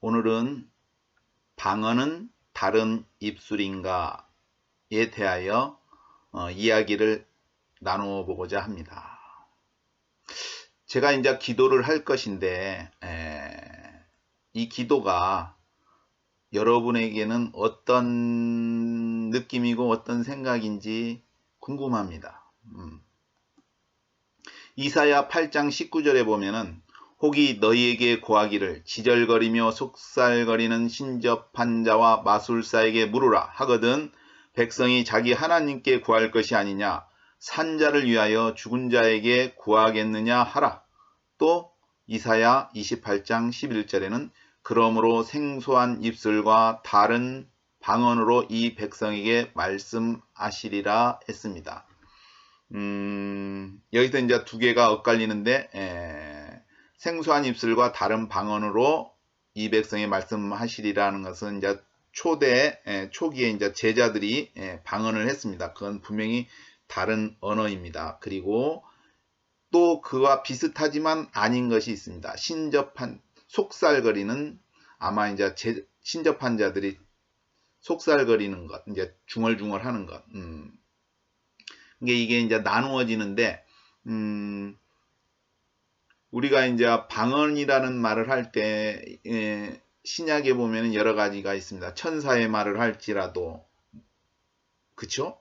오늘은 방언은 다른 입술인가에 대하여 이야기를 나누어 보고자 합니다. 제가 이제 기도를 할 것인데 이 기도가 여러분에게는 어떤 느낌이고 어떤 생각인지 궁금합니다. 이사야 8장 19절에 보면은 혹이 너희에게 고하기를 지절거리며 속살거리는 신접한 자와 마술사에게 물으라 하거든 백성이 자기 하나님께 구할 것이 아니냐 산자를 위하여 죽은 자에게 구하겠느냐 하라. 또 이사야 28장 11절에는 그러므로 생소한 입술과 다른 방언으로 이 백성에게 말씀하시리라 했습니다. 여기서 이제 두 개가 엇갈리는데 생소한 입술과 다른 방언으로 이 백성에 말씀하시리라는 것은 이제 초기에 이제 제자들이 방언을 했습니다. 그건 분명히 다른 언어입니다. 그리고 또 그와 비슷하지만 아닌 것이 있습니다. 속살거리는 아마 이제 신접한 자들이 속살거리는 것, 이제 중얼중얼 하는 것. 이게 이제 나누어지는데, 우리가 이제 방언이라는 말을 할 때, 신약에 보면 여러 가지가 있습니다. 천사의 말을 할지라도, 그쵸?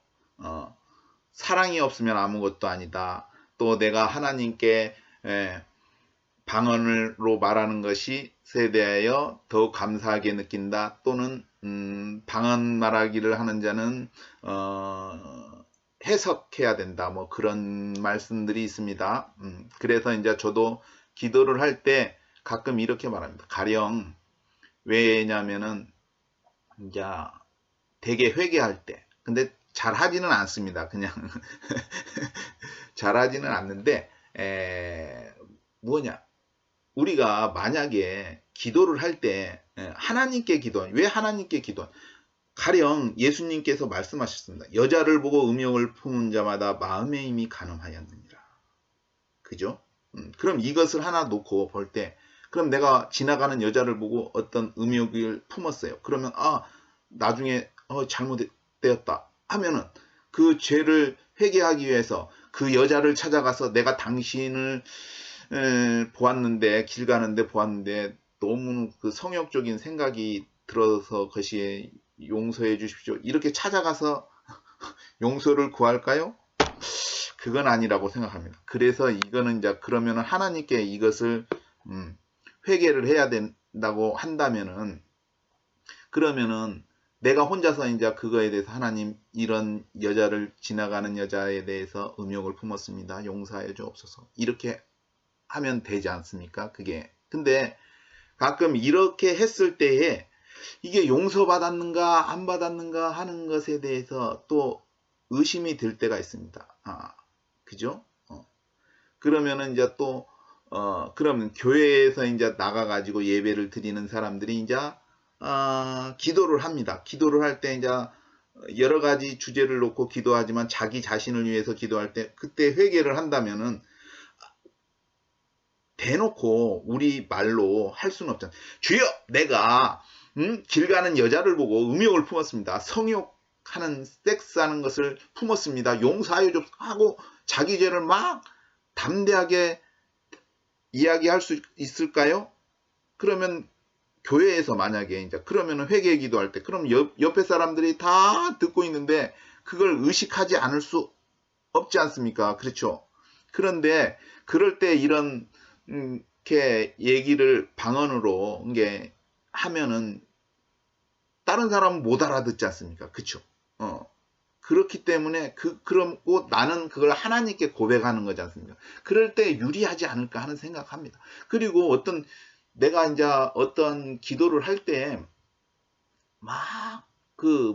사랑이 없으면 아무것도 아니다. 또 내가 하나님께 방언으로 말하는 것이 대하여 더욱 감사하게 느낀다. 또는 방언 말하기를 하는 자는 해석해야 된다. 뭐 그런 말씀들이 있습니다. 그래서 이제 저도 기도를 할 때 가끔 이렇게 말합니다. 가령 왜냐면은 이제 되게 회개할 때, 근데 잘 하지는 않습니다. 그냥 잘 하지는 않는데 뭐냐? 우리가 만약에 기도를 할 때 하나님께 기도한, 왜 하나님께 기도한? 가령 예수님께서 말씀하셨습니다. 여자를 보고 음욕을 품은 자마다 마음의 힘이 가늠하였느니라. 그죠? 그럼 이것을 하나 놓고 볼 때, 그럼 내가 지나가는 여자를 보고 어떤 음욕을 품었어요. 그러면 나중에 잘못되었다 하면은 그 죄를 회개하기 위해서 그 여자를 찾아가서 내가 당신을 보았는데, 길 가는데 보았는데 너무 그 성욕적인 생각이 들어서 그것이 용서해 주십시오. 이렇게 찾아가서 용서를 구할까요? 그건 아니라고 생각합니다. 그래서 이거는 이제 그러면은 하나님께 이것을 회개를 해야 된다고 한다면은, 그러면은 내가 혼자서 이제 그거에 대해서 하나님, 이런 여자를, 지나가는 여자에 대해서 음욕을 품었습니다. 용서해 주옵소서. 이렇게 하면 되지 않습니까? 그게. 근데 가끔 이렇게 했을 때에 이게 용서받았는가 안 받았는가 하는 것에 대해서 또 의심이 들 때가 있습니다. 그죠? 그러면은 이제 또 그러면 교회에서 이제 나가가지고 예배를 드리는 사람들이 이제 기도를 합니다. 기도를 할 때 이제 여러 가지 주제를 놓고 기도하지만 자기 자신을 위해서 기도할 때 그때 회개를 한다면은 대놓고 우리 말로 할 수는 없잖아요. 주여, 내가 길 가는 여자를 보고 음욕을 품었습니다. 성욕하는, 섹스하는 것을 품었습니다. 용서하여 줘 하고 자기 죄를 막 담대하게 이야기할 수 있을까요? 그러면 교회에서 만약에 이제 그러면 회개 기도할 때, 그럼 옆에 사람들이 다 듣고 있는데 그걸 의식하지 않을 수 없지 않습니까? 그렇죠? 그런데 그럴 때 이런 이렇게 얘기를 방언으로 이게 하면은 다른 사람은 못 알아듣지 않습니까? 그쵸? 그렇기 때문에 그럼 나는 그걸 하나님께 고백하는 거지 않습니까? 그럴 때 유리하지 않을까 하는 생각합니다. 그리고 내가 이제 어떤 기도를 할 때 막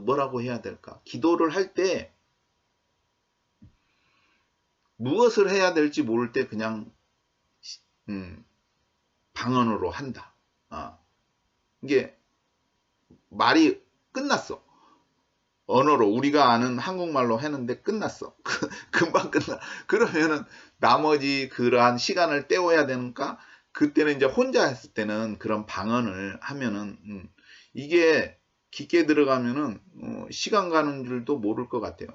뭐라고 해야 될까? 기도를 할 때 무엇을 해야 될지 모를 때 그냥 방언으로 한다. 이게 말이 끝났어. 언어로 우리가 아는 한국말로 했는데 끝났어. 금방 끝나. 그러면은 나머지 그러한 시간을 때워야 되는가? 그때는 이제 혼자 했을 때는 그런 방언을 하면은 이게 깊게 들어가면은 시간 가는 줄도 모를 것 같아요.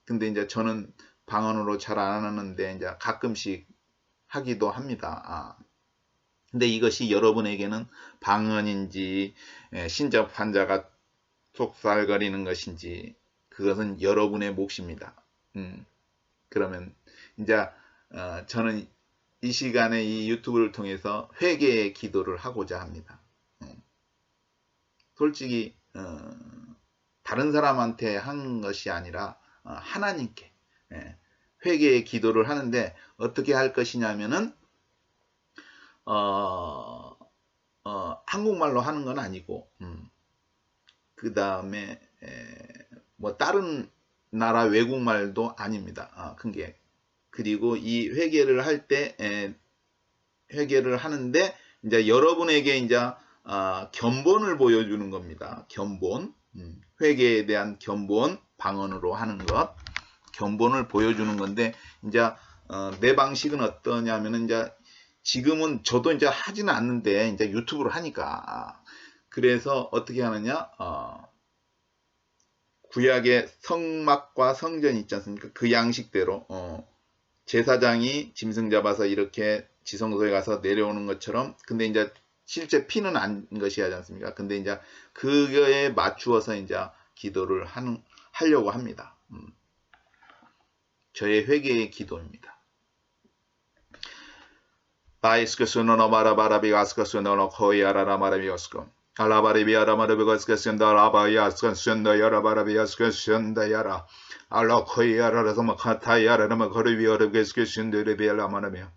근데 이제 저는 방언으로 잘 안 하는데 이제 가끔씩 하기도 합니다. 근데 이것이 여러분에게는 방언인지 신접 환자가 속살거리는 것인지 그것은 여러분의 몫입니다. 그러면 이제 저는 이 시간에 이 유튜브를 통해서 회개의 기도를 하고자 합니다. 솔직히 다른 사람한테 한 것이 아니라 하나님께 회개의 기도를 하는데 어떻게 할 것이냐면은 한국말로 하는 건 아니고 그 다음에 뭐 다른 나라 외국말도 아닙니다. 그리고 이 회개를 할 때 회개를 하는데 이제 여러분에게 이제 견본을 보여주는 겁니다. 견본, 회개에 대한 견본, 방언으로 하는 것, 견본을 보여주는 건데 이제 내 방식은 어떠냐면은 이제 지금은 저도 이제 하지는 않는데 이제 유튜브로 하니까 그래서 어떻게 하느냐 구약의 성막과 성전이 있지 않습니까? 그 양식대로 제사장이 짐승 잡아서 이렇게 지성소에 가서 내려오는 것처럼 근데 이제 실제 피는 안 것이 하지 않습니까? 근데 이제 그거에 맞추어서 이제 기도를 하려고 합니다. 저의 회개의 기도입니다. 바이스크스노노 마라바라비가스크스노노 코이아라라 마라비오스코 알라바리비아라 마라비가스크스인다 라바이아스크스인다 야라바라비아스크스인다 야라 알라코이아라라서 마카타이아라마 거리비어르게스크스인데르비알라 마라비아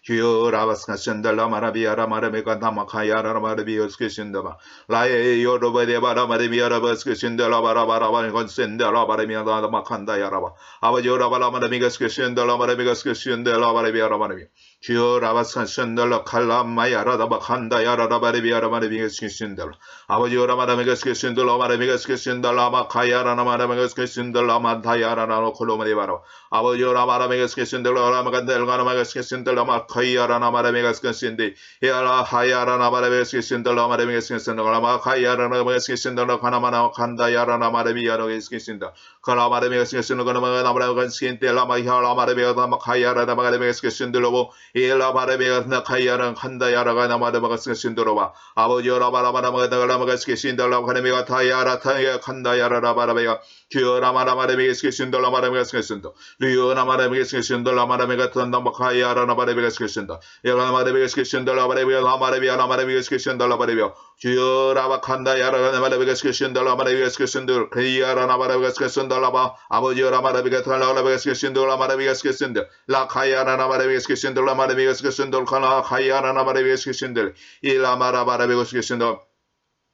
주여 라바스카스인달라 마라비아라 마라비가 나마카이아라라 마라비오스크스인다바 라에 요르바데바라 마라비아라바스크스인달라 바라바라바 건센달라 바라비아라 마칸다 야라바 아버지 요라바라 마라비가스크스인달라 마라비가스크스인달라 바라비아라 마라비 주여 라바스카스인달라 칼라마야라다바 칸다 야라라 바라비아라 마라비가스크스인달라 아버지 요라바라비가스크스인달라 마라비가스크스인달라 마카야라나 마라비가스크스인달라 마타야라나 콜로마리바라 아버지 요라바라비가스크스인달라 라마간델가나 마가스크스인달라 마카야라나 마라비가스크스인데 야라 하야라나 마라비가스크스인달라 마라비가스크스인달라 마카야라나 마가스크스인달라 카나마나 칸다 야라나 마라비아라게스크스인다 카라마라비가스크스인달라 마라비가스크스인달라 마히아라 마라비아다 마카야라나 마라비가스크스인달라 일라 바라비가스나 카야라 칸다 야라가 나마라바가스크스인달라 아버지 요라바라바라마가다라마가스크스인달라 카나미가 타야라 타야 칸다 야라라 바라비가 주여라 마라마라비가스크스인달라 마라비가스크스인다 리오나 마라비가스크스인달라 마라비가탄다 마카야라나 마라비가스크스인다 야라 마라비가스크스인달라 마라비가 마라비아라 마라비가스크스인달라 마라비가 주여라 칸다 야라가 마라비가스크스인달라 마라비가스크스인들 카야라나 마라비가스크스인달라 바 아버지 요라 마라비가탄라 마라비가스크스인달라 마라비가스크스인들 라카야라나 마라비가스크스인달라 마라비가스크스인들 카나 카야라나 마라비가스크스인들 일라 마라바라비가스크스인들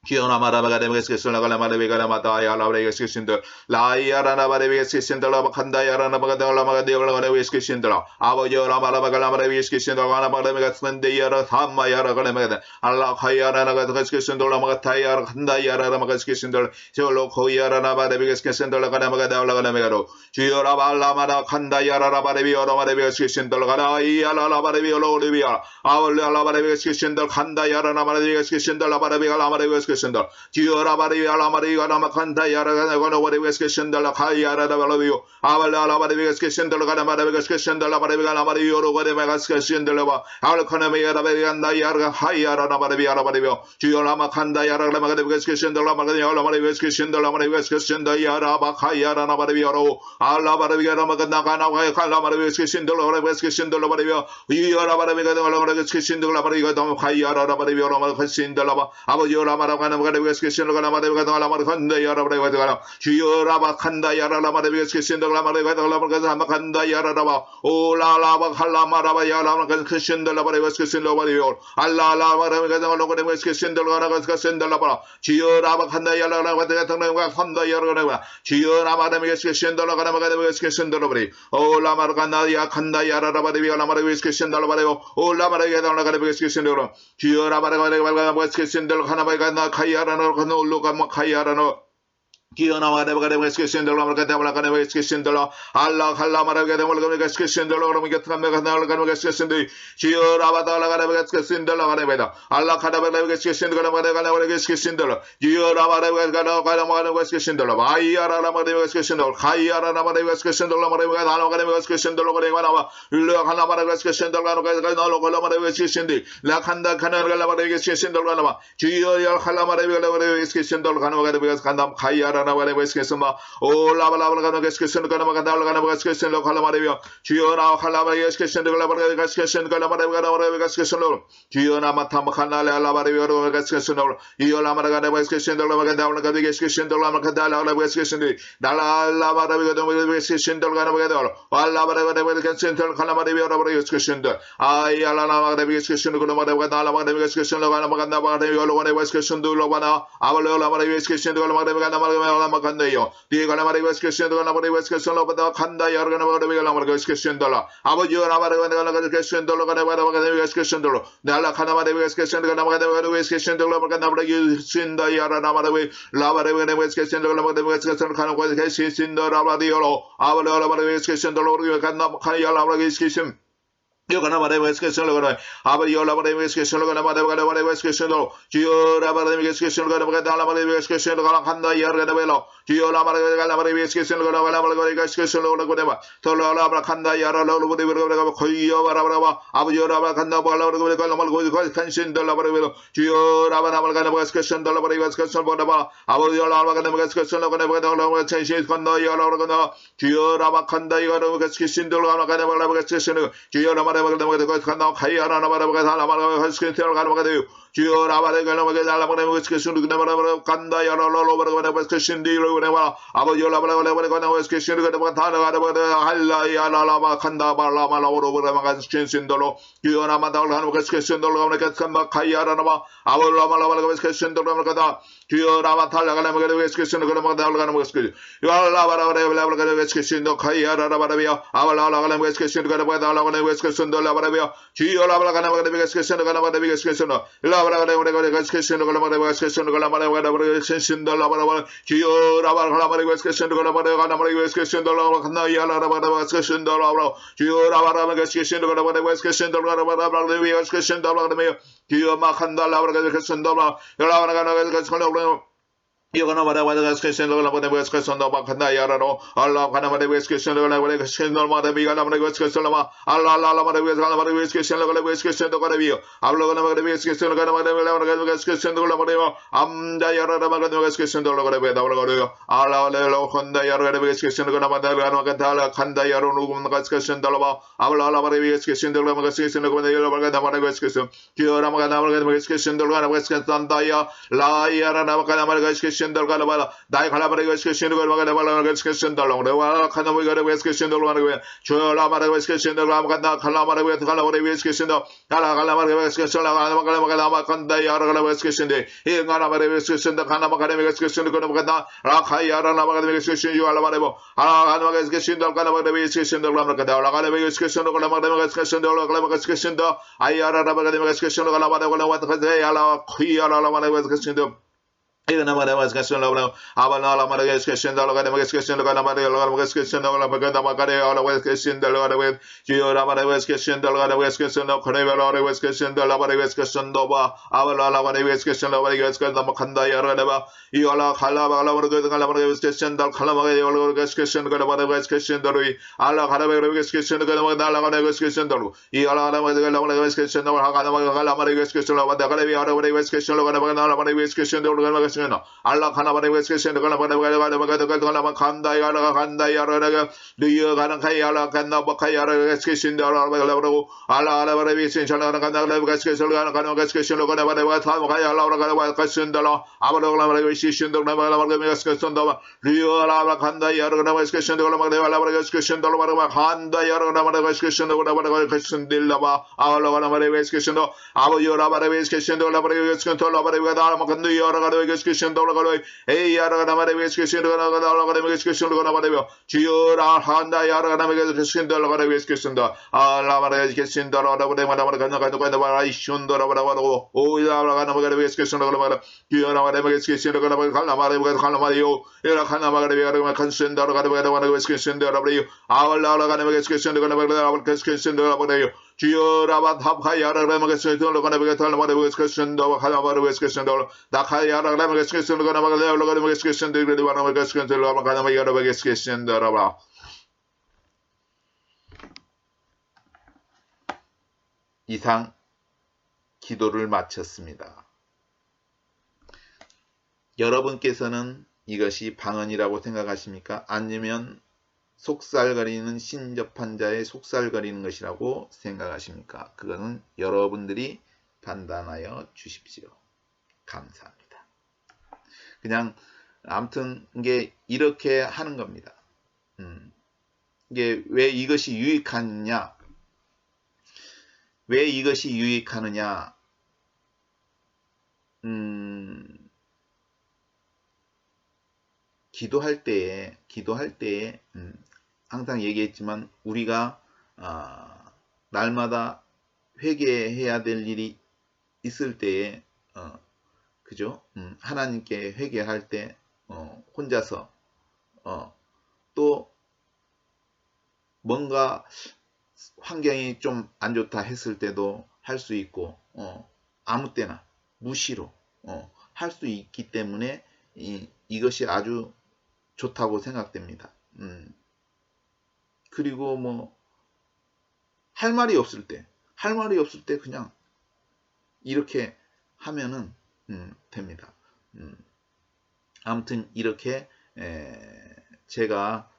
기어나 마라바가데메스케스나 갈라마레베가라 마타야라브레게스케신들 라이아라나 바레베스케신들 라바칸다야라나 바가달라마가데올라가레베스케신들 아버지여라 마라바갈라마레베스케신들 가나바레메가스멘데야라 삼마야라 갈레메가데 알라카야라나 가스케신들 라마가타야라 칸다야라나 마가스케신들 저로코야라나 바레베스케신들 가나마가데올라가레메가로 주여라 발라마나 칸다야라나 바레비오라 마레베스케신들 가나이야라나 바레비오로리비아 아월라라 바레베스케신들 칸다야라나 바레베스케신들 라바레비갈라 마레베스 주여라 바리야라 마리가 나마칸다 야라가 나고노 바리베스케신달라 카이야라다 발로비오 아발라라 바리베스케신달라 가나 바리베스케신달라 바리가 나마리오로 바리베스케신달라 바 알카나메야라 바리간다 야라가 하이야라나 바리야라 바리비오 주여라 마칸다 야라가 바리베스케신달라 마가야라 바리베스케신달라 바리베스케신다 야라 바카이야라나 바리비오로 알라 바리가 마간다 가나 칼라 바리베스케신달라 바리베스케신달라 바리비오 주여라 바리가 바리베스케신달라 바리가 다 카이야라나 바리비오로 마카신달라 바 아버지 라마라가나 마가레베스케신달라 마레베가다 라마르칸다 야라바레가다 주여라바 칸다 야라라마레베스케신달라 마레가다 라마르가다 마칸다 야라라바 오라라바 칼라마라바 야라마르칸신달라 바레베스케신달라 바레요 알라라 마레베가다 라마레베스케신달라 나가스케신달라 바라 주여라바 칸다 야라라바다 당나가 칸다 야라라바 주여라마레베스케신달라 가나마가레베스케신달라 바레 오라마르간다 야 칸다 야라라바레비야 라마레베스케신달라 바레요 오라마레가다 라마레베스케신달라 주여라바레가다 바레베스케신달라 하나바이가 나 카이아라노 가노 올로가 뭐 카이아라노 기어나와가되고 에스케신들로 아마가다발라가네고 에스케신들로 알라칼라마라가되고 에스케신들로 그러면 게트감메가나가네고 에스케신들 지어라바달라가네고 에스케신들로 가네베다 알라카다바네고 에스케신들로 가네고 에스케신들로 지어라바네고 가네고 에스케신들로 마이야라마네고 에스케신들로 가이야라마네고 에스케신들로 마네고 나노가네고 에스케신들로 가네고 나와 일로가나마네고 에스케신들로 가네고 나로가나마네고 에스케신들 라칸다 카나르가나마네고 에스케신들로 가나마 지어야 칼라마네고 에스케신들로 가네고 간다 가이야라 나와레 베스케스마 올라발라발가나 게스케스는 가나마가 달라가나 게스케스는 칼라마레비오 주여나 칼라마레 게스케스는 갈라마레 게스케스는 갈라마레 가나마레 게스케스는 주여나 마타마 칼라레 알라바레비오 게스케스는 이올라마라가나 게스케스는 갈라마가 달라가나 게스케스는 갈라마가 달라가나 게스케스는 달라라바레비오 게스케스는 갈라마가 달라 알라바레비오 게스케스는 칼라마레비오 게스케스는 아이알라마레 게스케스는 갈라마레 달라마레 게스케스는 갈라마가 달라가나 게스케스는 돌로바나 아발라마레 게스케스는 갈라마레 가나마레 Alamakandeo, the Galamarigas Christian, the Galamarigas Christian, the Kanda Yarganamagas Christian Dollar, Abajo Navagas Christian Dollar, Galamarigas Christian Dollar, the Alakanamagas Christian, the Galamarigas Christian Dollar, Sinda Yaranamarawe, Lavaregas Christian, the Galamarigas Christian, Kanakas Christian, the Rabadiolo, Avalamagas Christian Dollar, Kanamakayalavagis Christian. Yoganamare Wescation, Abayola Wescation, Gamada Wescation, Giorabara Wescation, Galamare Wescation, Galakanda Yarganavelo, Giola Galamare Wescation, Galamare Wescation, whatever, Tola Kanda Yara, Koyo, Abayora Kanda, Galamar, Kansin, the Labarevelo, Giorabana Wescation, the Labare Wescation, whatever, Abayola Wescation, Galamare Changes, Kanda Yara, Gioraba Kanda Yara Wescation, the Lamagana Wescation, Giorama. Dollar, Gio Lavagana, Vescation, Vescation, Lavagana, Vescation, Vescation, Vescation, Gio Ravana, Vescation, Vescation, Vescation, Gio Ravana, Vescation, Vescation, Gio Macanda, Lavagana, Lavagana, You're gonna whatever the question, whatever the question of Bakandayaro, Allah Kanamade Wescation, whatever the question of Mother Bigana, Allah, Allah, whatever the question of the Wescation of Garavio, Allah, the Wescation of the Wescation of Garavio, Dayara, the Wescation of Garavio, Allah, Honda, Yara, the Wescation of Garavana, Kandayaro, Gascation, Dalaba, Allah, the Wescation of the Wescation of the Wescation, Kiramagana, the Wescation of the Wescation, Daya, La Yara, Namakana, Galabala, Die Calabari Wescation, Wescation, the long, the Kanaway Wescation, the one, Cholamara Wescation, the Ramagana, Calamara with Calabari Wescation, Calamara Wescation, Alama Kanda Yara Wescation Day, here Ganamara Wescation, the Kanamaka Wescation, the Ganamaka, Rakayara Wescation, you are Lavabo, Alama Wescation, the Ganamaka Wescation, the Ramaka, Alama Wescation, the Ganamaka Wescation, the Ganamaka Wescation, the Ayara Wescation, the Ganamaka, what they allow, Kiyara Wescation. Even a mother was question of Avanala Madagascation, the Loganiscation, the Ganamagascation, the Labagamacare, or West Question, the Lord with Giorama West Question, the Lord West Question, the Corneva West Question, the Labari West Question, Doba, Avala West Question, the West Question, the Makanda Yarada, Iola, Halava, the Galamara West Question, the Kalamari West Question, the Ganamada West Question, the Rui, Allah Hanabe West Question, the Ganamada West Question, the Iola West Question, the Hagamari West Question, the Galavi West Question, the Ganamada West Question, the Allah Kanabari Wescation, the Kanabaka, Kanda Yara, Kanda Yara, do you Ganakayala, Kanabakayara, Escation, the Arabella, Allah, Revision, Gascation, Gascation, Laura, Question, the law, Abala, Revision, the Navagascation, Rio Lava, Kanda Yara, Escation, the Lavascation, the Kanda Yara, Navagascation, the Lavascation, the Lava, our Lavascation, our Yoraba Revision, the Lavascation, the Lavascation, 에이 야라가나마레 베스케신다라가나마레 주여라 한다 야라가나마레 베스케신다라가나마레 베스케신다 알라마레 베스케신다라가나마레 가나가나가나마레 이슌다라바라바로 오야라가나마레 베스케신다라가나마레 주여라마레 베스케신다라가나마레 갈라마레 갈라마레요 야라가나마레 베스케신다라가나마레 간센다라가나마레 베스케신다라바레요 아알라가나마레 베스케신다라가나마레 베스케신다라바레요 주여라바 답하야라가나마레 베스케신다라가나마레 갈라마레 베스케신다라가나마레 갈라마레 베스케신다라 나카야라가나마레 베스케신다라가나마레 베스케신다라가나마레 이상 기도를 마쳤습니다. 여러분께서는 이것이 방언이라고 생각하십니까? 아니면 속살거리는 신접한 자의 속살거리는 것이라고 생각하십니까? 그거는 여러분들이 판단하여 주십시오. 감사합니다. 그냥 아무튼 이게 이렇게 하는 겁니다. 이게 왜 이것이 유익하느냐? 왜 이것이 유익하느냐? 기도할 때에 항상 얘기했지만 우리가 날마다 회개해야 될 일이 있을 때에 그죠? 하나님께 회개할 때 혼자서 또 뭔가 환경이 좀 안 좋다 했을 때도 할 수 있고 아무 때나 무시로 할 수 있기 때문에 이것이 아주 좋다고 생각됩니다. 그리고 뭐 할 말이 없을 때 그냥 이렇게 하면은 됩니다. 아무튼 이렇게 제가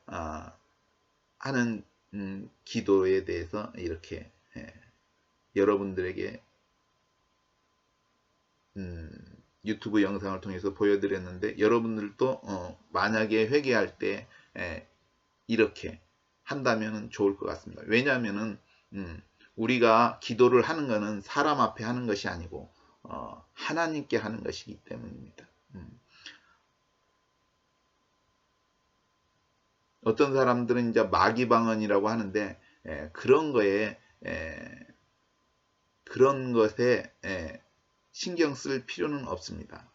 하는 기도에 대해서 이렇게 여러분들에게 유튜브 영상을 통해서 보여드렸는데 여러분들도 만약에 회개할 때 이렇게 한다면 좋을 것 같습니다. 왜냐하면은 우리가 기도를 하는 것은 사람 앞에 하는 것이 아니고 하나님께 하는 것이기 때문입니다. 어떤 사람들은 이제 마귀방언이라고 하는데 그런 것에 신경 쓸 필요는 없습니다.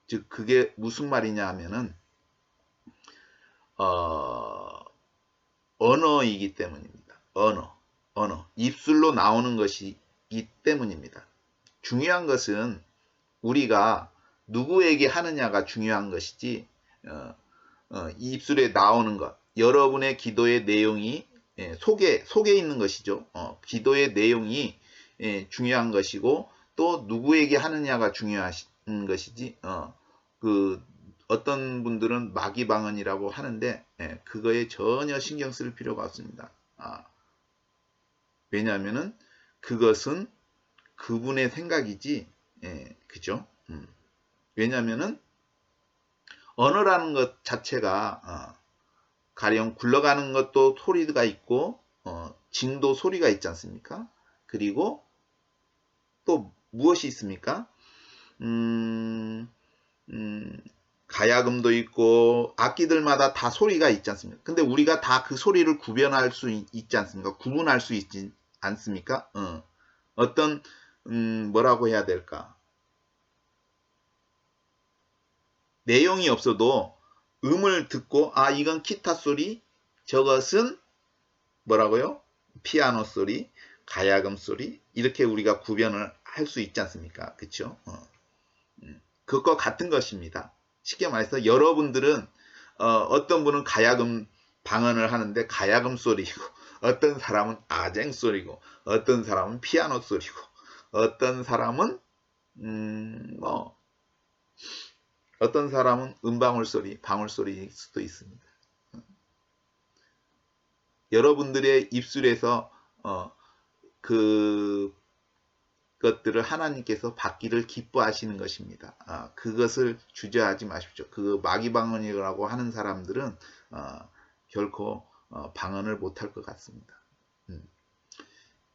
즉 그게 무슨 말이냐 하면은 언어이기 때문입니다. 언어 입술로 나오는 것이기 때문입니다. 중요한 것은 우리가 누구에게 하느냐가 중요한 것이지 입술에 나오는 것, 여러분의 기도의 내용이 속에 있는 것이죠. 기도의 내용이 중요한 것이고 또 누구에게 하느냐가 중요한 것이지 어떤 분들은 마귀방언이라고 하는데 그거에 전혀 신경 쓸 필요가 없습니다. 왜냐하면은 그것은 그분의 생각이지 그죠? 왜냐하면은 언어라는 것 자체가 가령 굴러가는 것도 소리가 있고 징도 소리가 있지 않습니까? 그리고 또 무엇이 있습니까? 가야금도 있고 악기들마다 다 소리가 있지 않습니까? 근데 우리가 다 그 소리를 구별할 수 있지 않습니까? 구분할 수 있지 않습니까? 어떤 뭐라고 해야 될까? 내용이 없어도 음을 듣고 이건 기타 소리, 저것은 뭐라고요? 피아노 소리, 가야금 소리 이렇게 우리가 구별을 할 수 있지 않습니까? 그렇죠? 그것과 같은 것입니다. 쉽게 말해서 여러분들은 어떤 분은 가야금 방언을 하는데 가야금 소리고 어떤 사람은 아쟁 소리고 어떤 사람은 피아노 소리고 어떤 사람은 어떤 사람은 음방울 소리, 방울 소리일 수도 있습니다. 여러분들의 입술에서 그것들을 하나님께서 받기를 기뻐하시는 것입니다. 그것을 주저하지 마십시오. 그 마귀방언이라고 하는 사람들은 결코 방언을 못할 것 같습니다.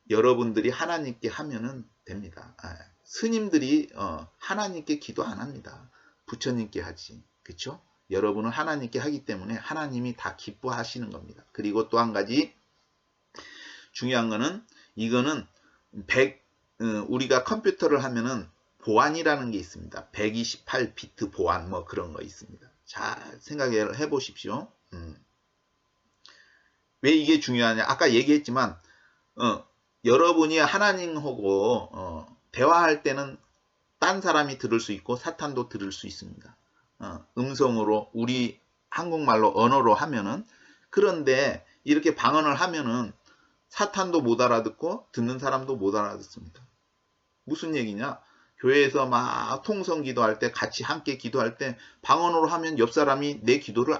여러분들이 하나님께 하면은 됩니다. 스님들이 하나님께 기도 안 합니다. 부처님께 하지. 그쵸? 여러분은 하나님께 하기 때문에 하나님이 다 기뻐하시는 겁니다. 그리고 또 한 가지 중요한 거는 이거는 우리가 컴퓨터를 하면은 보안이라는 게 있습니다. 128비트 보안 뭐 그런 거 있습니다. 잘 생각해 보십시오. 왜 이게 중요하냐? 아까 얘기했지만 여러분이 하나님하고 대화할 때는 딴 사람이 들을 수 있고 사탄도 들을 수 있습니다. 음성으로 우리 한국말로 언어로 하면은 그런데 이렇게 방언을 하면은 사탄도 못 알아듣고 듣는 사람도 못 알아듣습니다. 무슨 얘기냐? 교회에서 막 통성 기도할 때 같이 함께 기도할 때 방언으로 하면 옆 사람이 내 기도를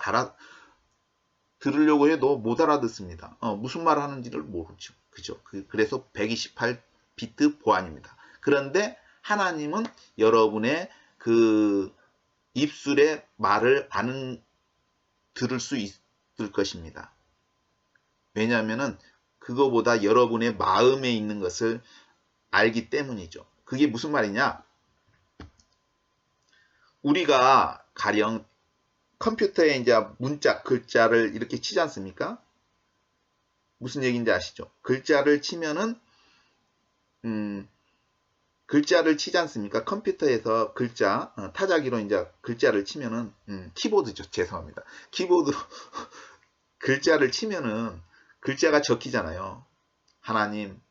들으려고 해도 못 알아듣습니다. 무슨 말 하는지를 모르죠. 그죠? 그래서 128비트 보안입니다. 그런데 하나님은 여러분의 그 입술의 말을 들을 수 있을 것입니다. 왜냐하면은 그거보다 여러분의 마음에 있는 것을 알기 때문이죠. 그게 무슨 말이냐? 우리가 가령 컴퓨터에 이제 문자, 글자를 이렇게 치지 않습니까? 무슨 얘기인지 아시죠? 글자를 치면은 글자를 치지 않습니까? 컴퓨터에서 글자, 타자기로 이제 글자를 치면은 키보드죠. 죄송합니다. 키보드로 글자를 치면은 글자가 적히잖아요. 하나님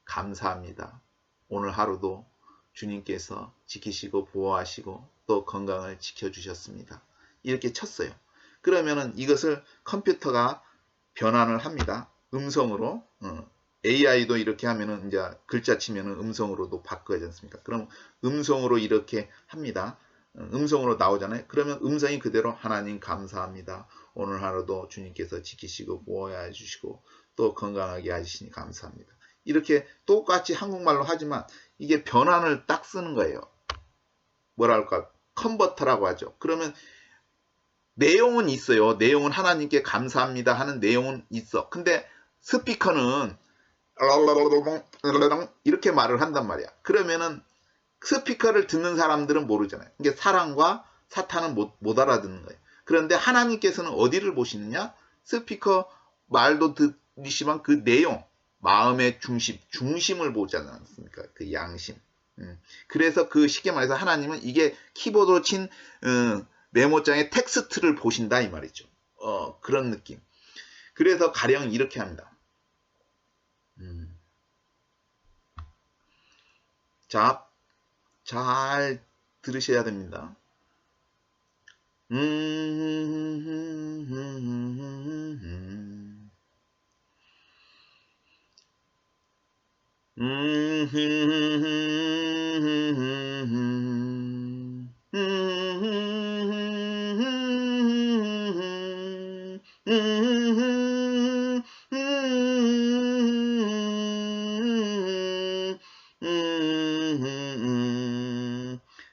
감사합니다. 오늘 하루도 주님께서 지키시고 보호하시고 또 건강을 지켜주셨습니다. 이렇게 쳤어요. 그러면은 이것을 컴퓨터가 변환을 합니다. 음성으로. AI도 이렇게 하면은 이제 글자 치면은 음성으로도 바꿔야지 않습니까? 그럼 음성으로 이렇게 합니다. 음성으로 나오잖아요. 그러면 음성이 그대로 하나님 감사합니다. 오늘 하루도 주님께서 지키시고 보호해 주시고 또 건강하게 해주시니 감사합니다. 이렇게 똑같이 한국말로 하지만 이게 변환을 딱 쓰는 거예요. 뭐랄까 컨버터라고 하죠. 그러면 내용은 있어요. 내용은 하나님께 감사합니다 하는 내용은 있어. 근데 스피커는 이렇게 말을 한단 말이야. 그러면은 스피커를 듣는 사람들은 모르잖아요. 이게 사랑과 사탄은 못 알아듣는 거예요. 그런데 하나님께서는 어디를 보시느냐? 스피커 말도 들으시면 그 내용, 마음의 중심을 보지 않습니까? 그 양심. 그래서 그 쉽게 말해서 하나님은 이게 키보드로 친 메모장의 텍스트를 보신다 이 말이죠. 그런 느낌. 그래서 가령 이렇게 합니다. 자, 잘 들으셔야 됩니다.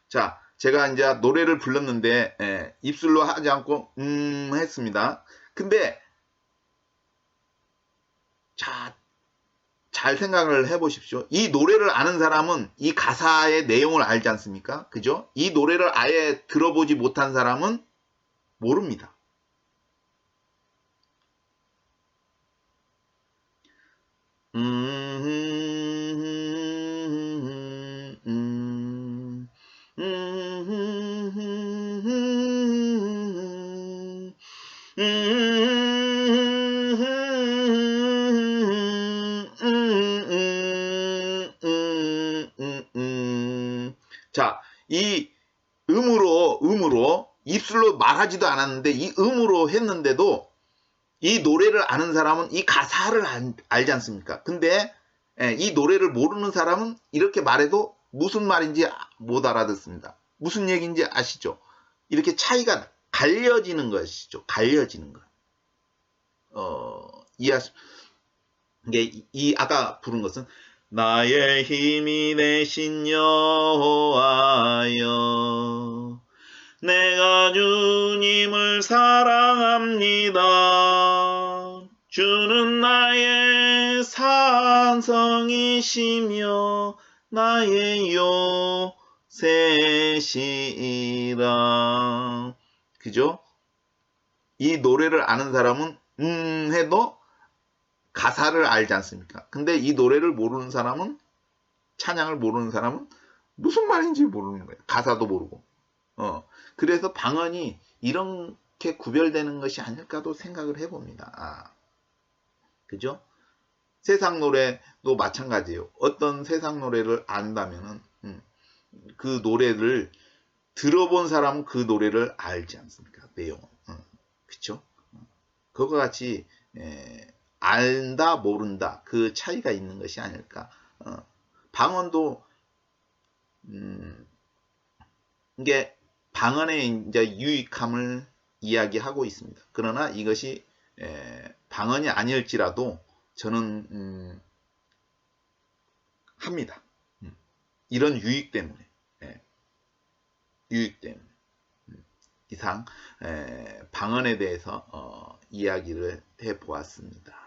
자, 제가 이제 노래를 불렀는데 입술로 하지 않고 했습니다. 근데 자, 잘 생각을 해보십시오. 이 노래를 아는 사람은 이 가사의 내용을 알지 않습니까? 그죠? 이 노래를 아예 들어보지 못한 사람은 모릅니다. 자, 이 음으로 입술로 말하지도 않았는데 이 음으로 했는데도 이 노래를 아는 사람은 이 가사를 알지 않습니까? 근데 이 노래를 모르는 사람은 이렇게 말해도 무슨 말인지 못 알아듣습니다. 무슨 얘기인지 아시죠? 이렇게 차이가 갈려지는 것이죠. 갈려지는 것. 이게 아까 부른 것은 나의 힘이 되신 여호와여 내가 주님을 사랑합니다. 주는 나의 산성이시며 나의 요새시라. 그죠? 이 노래를 아는 사람은 해도 가사를 알지 않습니까? 근데 이 노래를 모르는 사람은, 찬양을 모르는 사람은 무슨 말인지 모르는 거예요. 가사도 모르고. 그래서 방언이 이렇게 구별되는 것이 아닐까도 생각을 해봅니다. 그죠? 세상 노래도 마찬가지예요. 어떤 세상 노래를 안다면은 그 노래를 들어본 사람은 그 노래를 알지 않습니까? 내용은. 그쵸? 그것과 같이 알다 모른다 그 차이가 있는 것이 아닐까. 방언도 이게 방언의 이제 유익함을 이야기하고 있습니다. 그러나 이것이 방언이 아닐지라도 저는 합니다. 이런 유익 때문에. 유익 때문에. 이상 방언에 대해서 이야기를 해보았습니다.